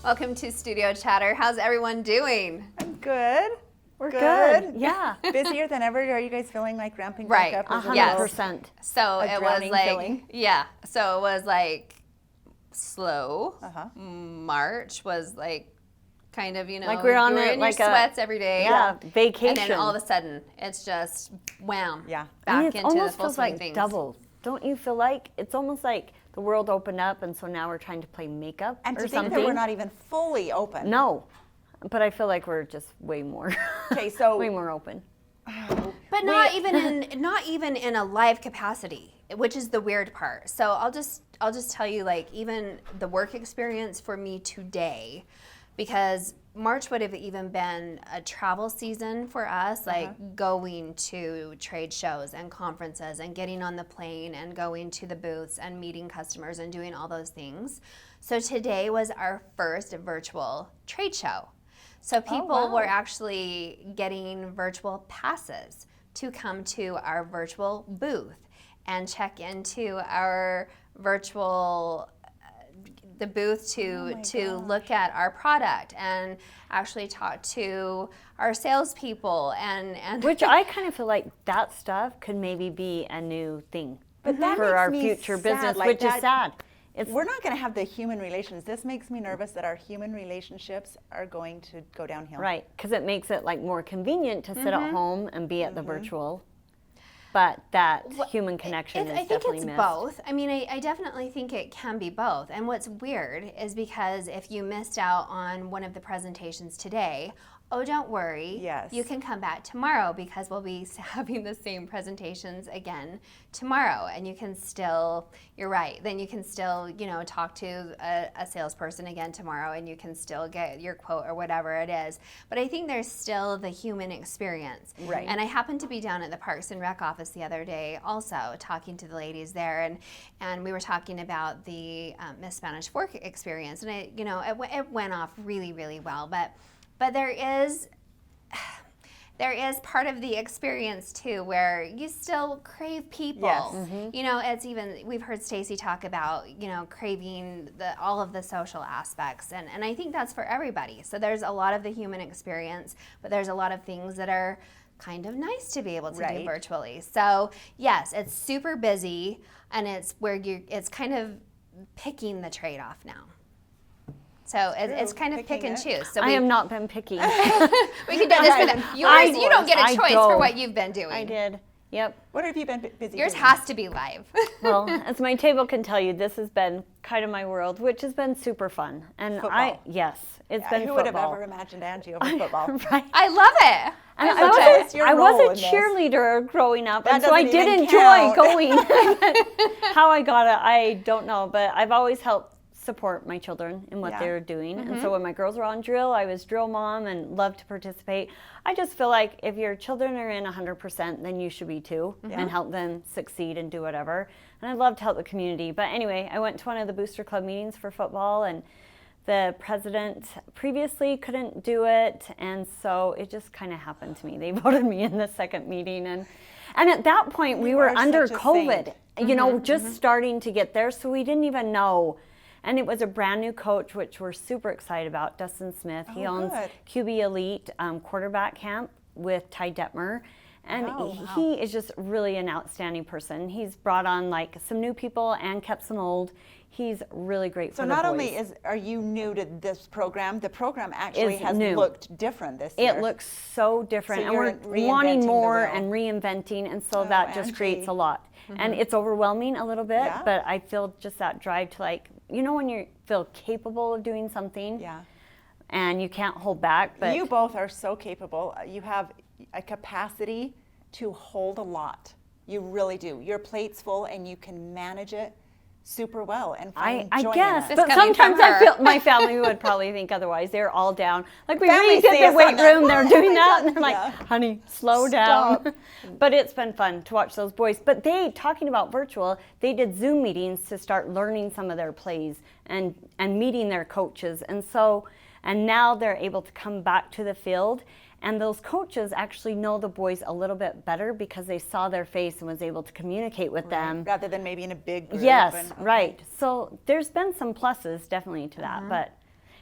Welcome to Studio Chatter. How's everyone doing? I'm good. We're good. Yeah. Busier than ever. Are you guys feeling like ramping Right. back up? 100%. So it was like, feeling? So it was like slow. Uh-huh. March was like kind of, Like we're on you were it, in like your a- sweats every day. Yeah, vacation. And then all of a sudden, it's just wham. Yeah. Back and it into the almost full feels swing like things. double. Don't you feel like it's almost like the world opened up, and so now we're trying to play makeup And or to something? think that we're not even fully open. No, but I feel like we're just way more. Okay, so way more open. But not even in a live capacity, which is the weird part. So I'll just tell you, like, even the work experience for me today, because March would have even been a travel season for us, like going to trade shows and conferences and getting on the plane and going to the booths and meeting customers and doing all those things. So today was our first virtual trade show. So people were actually getting virtual passes to come to our virtual booth and check into our virtual the booth to look at our product and actually talk to our salespeople and Which I kind of feel like that stuff could maybe be a new thing But that for makes our me future sad, business, like which that- is sad. It's we're not going to have the human relations. This makes me nervous that our human relationships are going to go downhill. right, because it makes it like more convenient to sit at home and be at the virtual. But that human connection is I think definitely it's missed. both. I mean, I definitely think it can be both. And what's weird is because if you missed out on one of the presentations today, oh, don't worry. Yes. You can come back tomorrow because we'll be having the same presentations again tomorrow. And you can still, you're right, then you can still, talk to a salesperson again tomorrow and you can still get your quote or whatever it is. But I think there's still the human experience. Right. And I happened to be down at the Parks and Rec office the other day also talking to the ladies there, and we were talking about the Miss Spanish Fork experience, and it went off really, really well, but there is part of the experience too where you still crave people. Yes. It's even, we've heard Stacy talk about, craving all of the social aspects, and I think that's for everybody. So there's a lot of the human experience, but there's a lot of things that are kind of nice to be able to do virtually. So yes, it's super busy, and it's where it's kind of picking the trade-off now. So it's kind of pick and choose. So I have not been picky. we can do this. You don't get a choice for what you've been doing. I did. Yep. What have you been busy Yours doing? has to be live. Well, as my table can tell you, this has been kind of my world, which has been super fun. And Football. It's been Who football. would have ever imagined Angie over football? Right. I love it. And I love Okay. it. What's your I role was in a this? cheerleader growing up, That and so I doesn't did even enjoy count. going. How I got it, I don't know, but I've always helped support my children in what Yeah. they were doing. And so when my girls were on drill, I was drill mom and loved to participate. I just feel like if your children are in 100%, then you should be too, and help them succeed and do whatever. And I'd love to help the community. But anyway, I went to one of the Booster Club meetings for football, and the president previously couldn't do it, and so it just kind of happened to me. They voted me in the second meeting, and at that point we were are under such a COVID, saint. just starting to get there, so we didn't even know. And it was a brand new coach, which we're super excited about, Dustin Smith. He owns good. QB Elite quarterback camp with Ty Detmer. And Wow. he is just really an outstanding person. He's brought on like some new people and kept some old. He's really great So for the not boys. only are you new to this program, the program actually Is has new. looked different this year. It looks so different, So and you're we're wanting reinventing the more wheel. and reinventing, and so that just Angie. creates a lot. And it's overwhelming a little bit, Yeah. but I feel just that drive to when you feel capable of doing something, Yeah. and you can't hold back. But You both are so capable. You have a capacity to hold a lot. You really do. Your plate's full and you can manage it super well and find I joy guess, in it. but coming from sometimes I her. feel my family would probably think otherwise. They're all down. Like we Families really get say the us weight on that. room, they're Oh doing my that, God. and they're like, Yeah. honey, slow down. But it's been fun to watch those boys. But talking about virtual, they did Zoom meetings to start learning some of their plays and meeting their coaches. And now they're able to come back to the field. And those coaches actually know the boys a little bit better because they saw their face and was able to communicate with them. Rather than maybe in a big group. Yes, and- right. So there's been some pluses definitely to that, but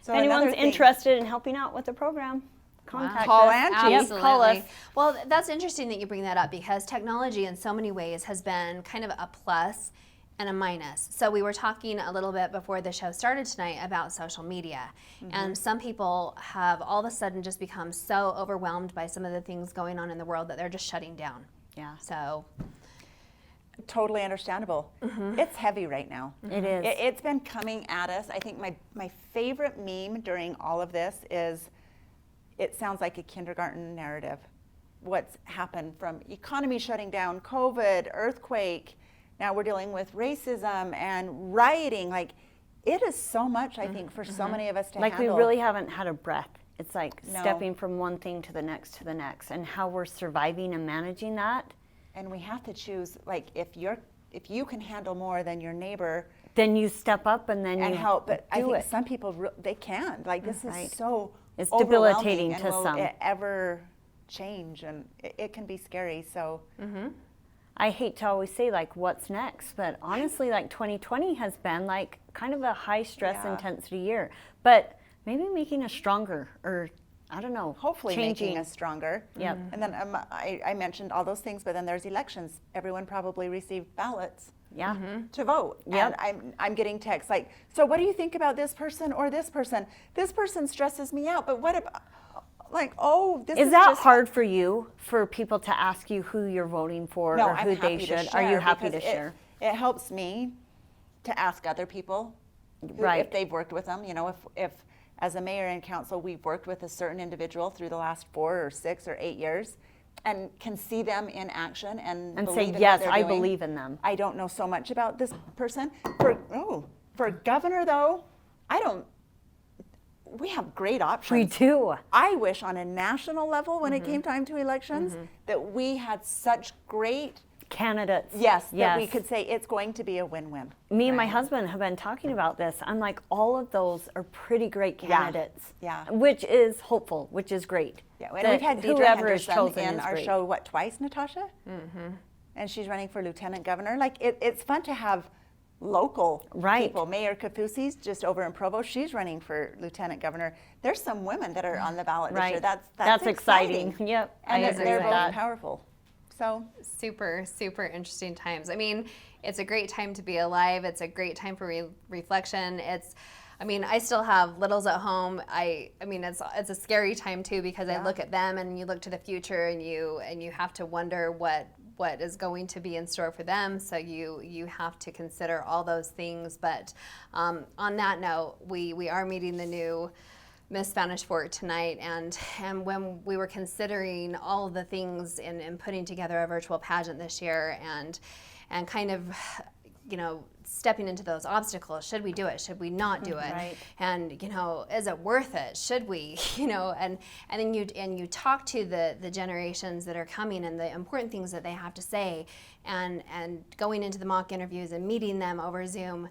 So If anyone's another thing- interested in helping out with the program, contact Call us. Angie. Yep, Absolutely. call us. Well, that's interesting that you bring that up because technology in so many ways has been kind of a plus and a minus. So we were talking a little bit before the show started tonight about social media. And some people have all of a sudden just become so overwhelmed by some of the things going on in the world that they're just shutting down. Yeah, So Totally understandable. It's heavy right now. it is. It's been coming at us. I think my favorite meme during all of this is, it sounds like a kindergarten narrative. What's happened from economy shutting down, COVID, earthquake, now we're dealing with racism and rioting. Like, it is so much, I think, for so many of us to Like handle. we really haven't had a breath. It's like No. stepping from one thing to the next, and how we're surviving and managing that. And we have to choose, like, if you can handle more than your neighbor Then you step up and then and you help. But I do think it. some people, they can't. Like, this Right. is so It's overwhelming, debilitating and to will some. it ever change? And it can be scary. So I hate to always say like what's next, but honestly, like 2020 has been like kind of a high stress Yeah. intensity year, but maybe making us stronger, or I don't know, hopefully changing. making us stronger. Yep. And then I mentioned all those things, but then there's elections. Everyone probably received ballots Yeah. to vote. Yep. And I'm getting texts like, so what do you think about this person or this person? This person stresses me out, but what about, like, oh, this Is that just hard for you, for people to ask you who you're voting for No, or I'm who happy they to should? Are you share happy to because share? It helps me to ask other people Right. if they've worked with them. You know, if as a mayor and council we've worked with a certain individual through the last 4 or 6 or 8 years, and can see them in action and And believe say, in what yes, they're I doing. believe in them. I don't know so much about this person. For governor though, we have great options. We do. I wish on a national level, when Mm-hmm. it came time to elections, that we had such great, Candidates. that we could say it's going to be a win-win. Me and my husband have been talking about this. I'm like, all of those are pretty great Yeah. candidates. Yeah. Which is hopeful, which is great. Yeah, and That we've had Deidre whoever is Henderson chosen in is our great. show, twice, Natasha? Mm-hmm. And she's running for lieutenant governor. Like, it's fun to have local Right. people. Mayor Kafusi's just over in Provo. She's running for lieutenant governor. There's some women that are on the ballot this year. Right. That's exciting. Yep, And I they're agree with both that. powerful. So super, super interesting times. I mean, it's a great time to be alive. It's a great time for reflection. I still have littles at home. It's a scary time too, because I look at them and you look to the future and you have to wonder what is going to be in store for them. So you have to consider all those things. But on that note, we are meeting the new Miss Spanish Fork tonight, and when we were considering all of the things in putting together a virtual pageant this year, and kind of, stepping into those obstacles, should we do it? Should we not do it? Right. And is it worth it? Should we? And then you talk to the generations that are coming and the important things that they have to say, and going into the mock interviews and meeting them over Zoom.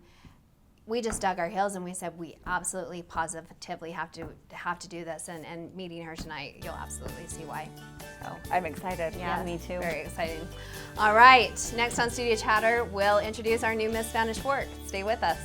We just dug our heels and we said we absolutely positively have to do this, and meeting her tonight, you'll absolutely see why. So I'm excited. Yeah, me too. very exciting. All right, next on Studio Chatter, we'll introduce our new Miss Spanish Fork. Stay with us.